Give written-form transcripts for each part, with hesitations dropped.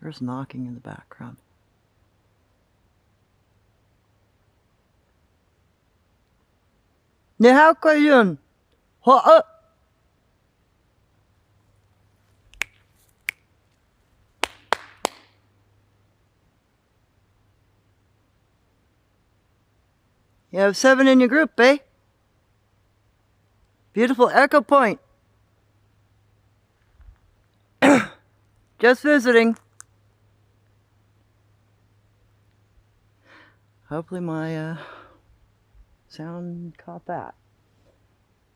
There's knocking in the background. Ne hao quay yun? Ho. You have 7 in your group, eh? Beautiful echo point. Just visiting. Hopefully my sound caught that.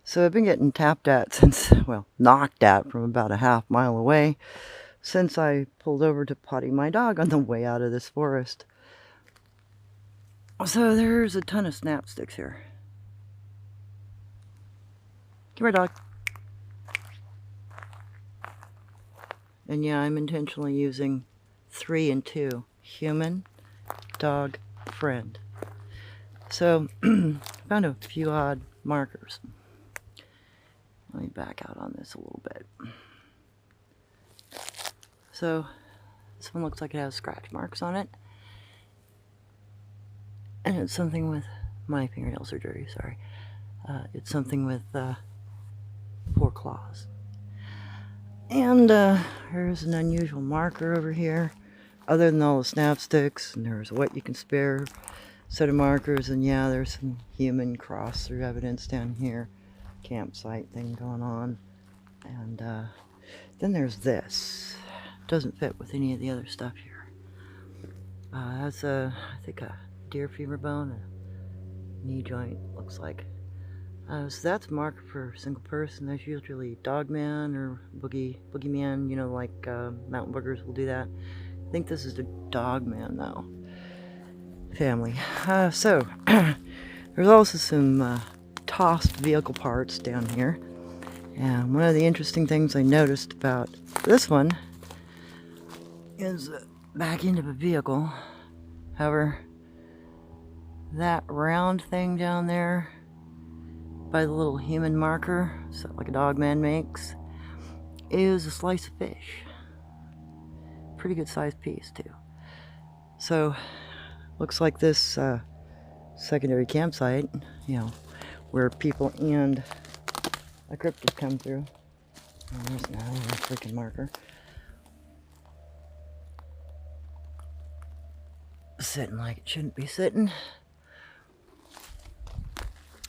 So I've been getting tapped at since, well, knocked at from about a half-mile away since I pulled over to potty my dog on the way out of this forest. So there's a ton of snapsticks here. Come here, dog. And yeah, I'm intentionally using 3 and 2. Human, dog, friend. So, found a few odd markers. Let me back out on this a little bit. So, this one looks like it has scratch marks on it. And it's something with, my fingernails are dirty, sorry. It's something with 4 claws. And there's an unusual marker over here. Other than all the snapsticks, and there's what you can spare set of markers, and yeah, there's some human cross-through evidence down here. Campsite thing going on. And then there's this. Doesn't fit with any of the other stuff here. That's I think a deer femur bone, a knee joint, looks like. So that's a marker for a single person. That's usually dogman or boogeyman, you know, like mountain boogers will do that. I think this is the dogman though. Family. So there's also some tossed vehicle parts down here. And one of the interesting things I noticed about this one is back into the vehicle. However, that round thing down there by the little human marker, so like a dog man makes, is a slice of fish. Pretty good sized piece too. So looks like this secondary campsite, you know, where people and a cryptid come through. Oh, there's another freaking marker. Sitting like it shouldn't be sitting.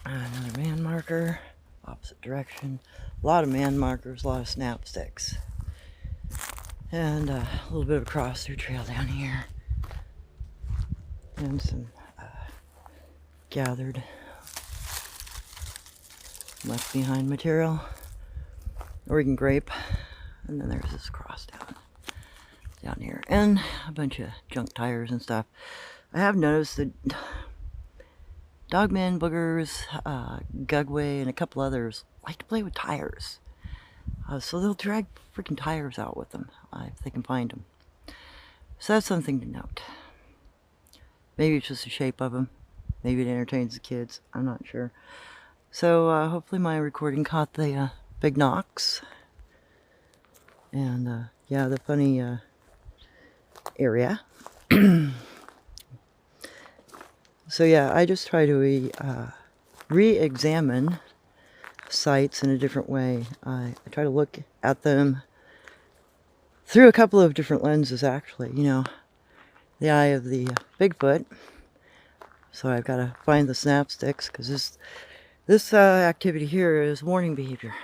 Another man marker, opposite direction. A lot of man markers, a lot of snapsticks. And a little bit of a cross-through trail down here. And some gathered, left behind material. Oregon grape. And then there's this cross down here. And a bunch of junk tires and stuff. I have noticed that dogman, boogers, gugway, and a couple others like to play with tires. So they'll drag freaking tires out with them if they can find them. So that's something to note. Maybe it's just the shape of them. Maybe it entertains the kids. I'm not sure. So hopefully my recording caught the big knocks. And yeah, the funny area. So yeah, I just try to re-examine sites in a different way. I try to look at them through a couple of different lenses, actually. You know, the eye of the Bigfoot. So I've got to find the snapsticks, because this activity here is warning behavior.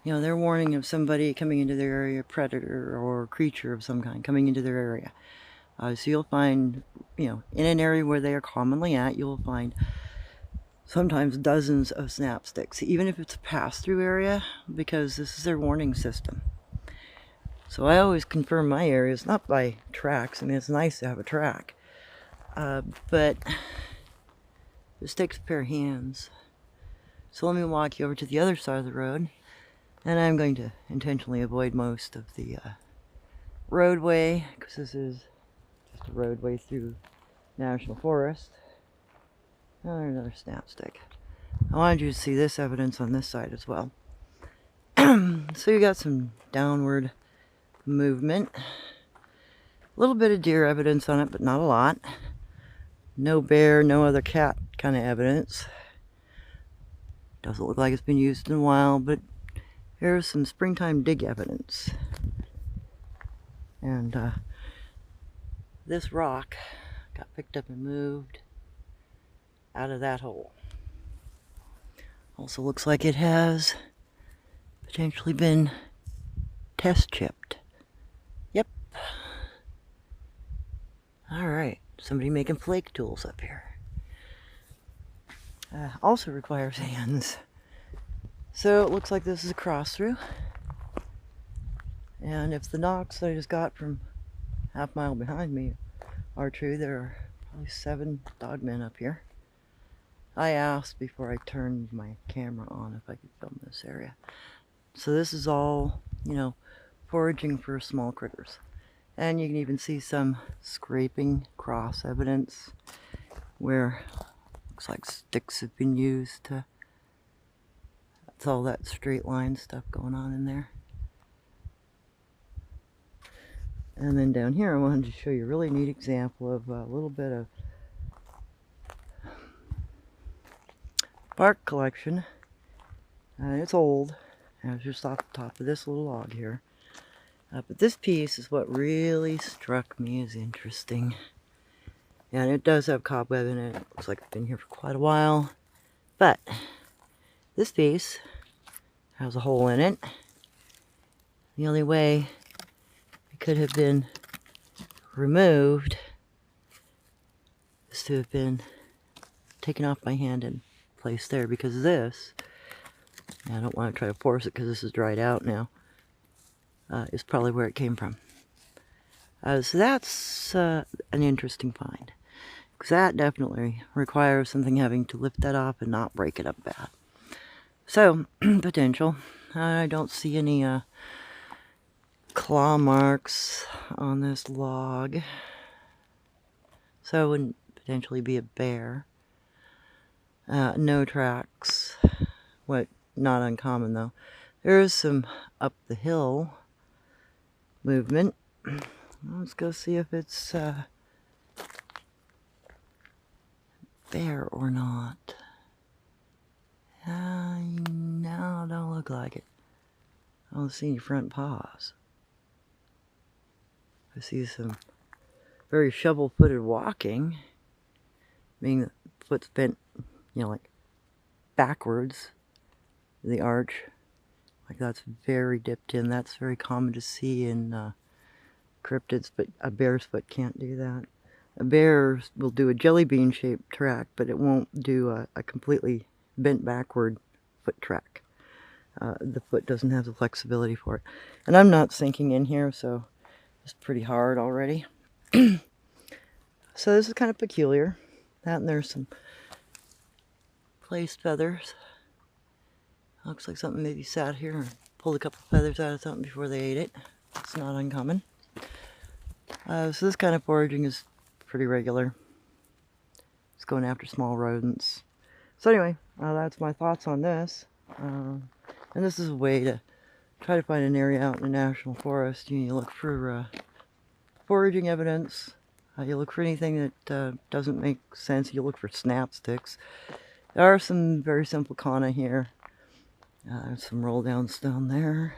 You know, they're warning of somebody coming into their area, predator or creature of some kind coming into their area. So you'll find, you know, in an area where they are commonly at, you'll find sometimes dozens of snapsticks, even if it's a pass-through area, because this is their warning system. So I always confirm my areas, not by tracks. I mean, it's nice to have a track. But this takes a pair of hands. So let me walk you over to the other side of the road. And I'm going to intentionally avoid most of the roadway, because this is just a roadway through National Forest. Oh, there's another snapstick. I wanted you to see this evidence on this side as well. So you got some downward movement. A little bit of deer evidence on it, but not a lot. No bear, no other cat kind of evidence. Doesn't look like it's been used in a while, but here's some springtime dig evidence. And this rock got picked up and moved out of that hole. Also looks like it has potentially been test chipped. Yep. Alright, somebody making flake tools up here. Also requires hands. So it looks like this is a cross through. And if the knocks that I just got from half mile behind me are true, there are probably 7 dogmen up here. I asked before I turned my camera on if I could film this area. So this is all, you know, foraging for small critters. And you can even see some scraping cross evidence where looks like sticks have been used to, that's all that straight line stuff going on in there. And then down here I wanted to show you a really neat example of a little bit of bark collection. It's old. I was just off the top of this little log here. But this piece is what really struck me as interesting. And it does have cobweb in it. It looks like it's been here for quite a while. But this piece has a hole in it. The only way it could have been removed is to have been taken off my hand and placed there, because this, I don't want to try to force it because this is dried out now, is probably where it came from. So that's an interesting find, because that definitely requires something having to lift that off and not break it up bad. So, potential. I don't see any claw marks on this log, so it wouldn't potentially be a bear. No tracks. What, not uncommon though. There is some up the hill movement. Let's go see if it's bear or not. No, don't look like it. I don't see any front paws. I see some very shovel-footed walking, meaning the foot's bent, you know, like backwards, the arch, like that's very dipped in. That's very common to see in cryptids, but a bear's foot can't do that. A bear will do a jelly bean shaped track, but it won't do a completely bent backward foot track. The foot doesn't have the flexibility for it. And I'm not sinking in here, so it's pretty hard already. So this is kind of peculiar. That, and there's some placed feathers. Looks like something maybe sat here and pulled a couple feathers out of something before they ate it. It's not uncommon. So this kind of foraging is pretty regular. It's going after small rodents. So anyway, that's my thoughts on this. And this is a way to try to find an area out in a national forest. You look for foraging evidence. You look for anything that doesn't make sense. You look for snap sticks. There are some very simple kana here. There's some roll down stone there.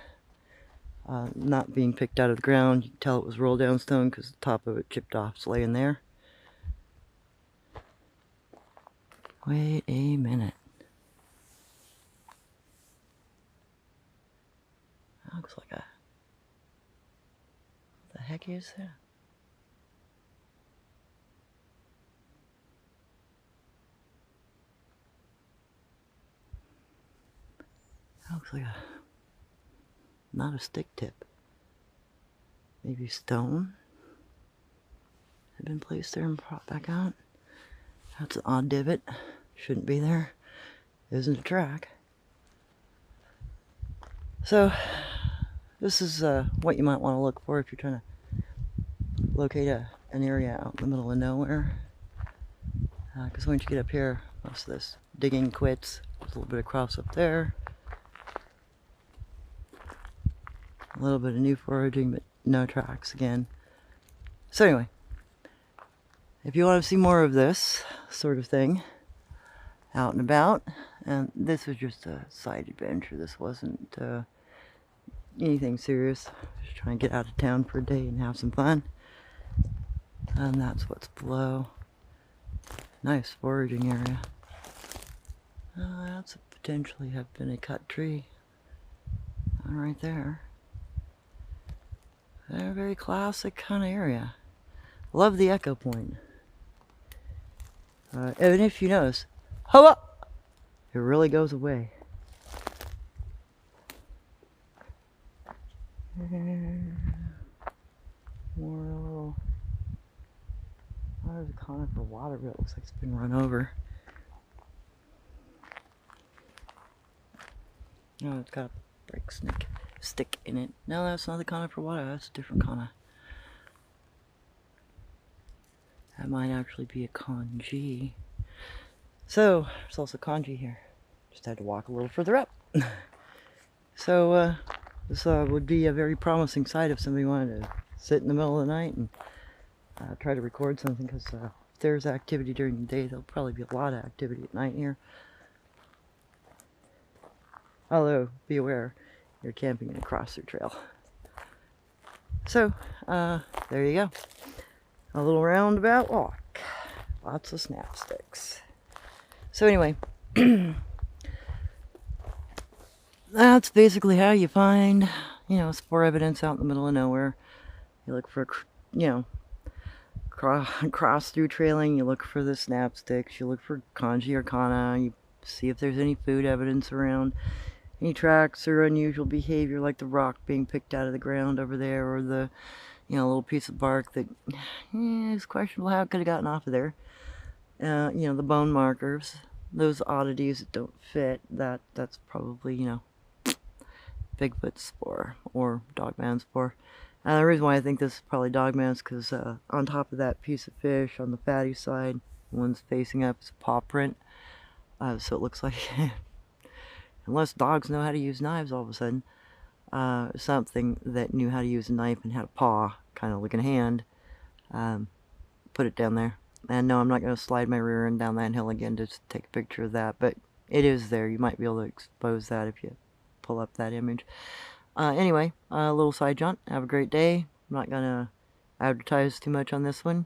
Not being picked out of the ground. You can tell it was roll down stone because the top of it chipped off. It's laying there. Wait a minute. That looks like a... What the heck is that? That looks like a... Not a stick tip. Maybe stone had been placed there and brought back out. That's an odd divot. Shouldn't be there. Isn't a track. So this is what you might want to look for if you're trying to locate an area out in the middle of nowhere. Because once you get up here, most of this digging quits. There's a little bit of cross up there. A little bit of new foraging, but no tracks again. So anyway, if you want to see more of this sort of thing out and about, and this was just a side adventure. This wasn't anything serious. Just trying to get out of town for a day and have some fun. And that's what's below. Nice foraging area. That's potentially have been a cut tree. Right there. A very classic kind of area. Love the echo point. And if you notice, it really goes away. More little. There's a conifer water, but it looks like it's been run over. Oh, it's got a break stick in it. No, that's not the conifer water. That's a different conifer. That might actually be a kanji. So, there's also kanji here. Just had to walk a little further up. So, this would be a very promising site if somebody wanted to sit in the middle of the night and try to record something, because if there's activity during the day, there'll probably be a lot of activity at night here. Although, be aware, you're camping in a cross-through trail. So, there you go. A little roundabout walk. Lots of snap sticks. So anyway, that's basically how you find, spoor evidence out in the middle of nowhere. You look for, cross-through trailing. You look for the snap sticks. You look for kanji or kana. You see if there's any food evidence around. Any tracks or unusual behavior, like the rock being picked out of the ground over there, or the little piece of bark that is questionable how it could have gotten off of there. The bone markers, those oddities that don't fit, that's probably, Bigfoot spoor or dogman spoor. And the reason why I think this is probably dogman is because on top of that piece of fish on the fatty side, the one's facing up, is a paw print. So it looks like, unless dogs know how to use knives all of a sudden, something that knew how to use a knife and had a paw, kind of like a hand, put it down there. And no, I'm not going to slide my rear end down that hill again to take a picture of that, but it is there. You might be able to expose that if you pull up that image. Anyway, a little side jaunt. Have a great day. I'm not going to advertise too much on this one.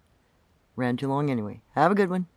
Ran too long anyway. Have a good one.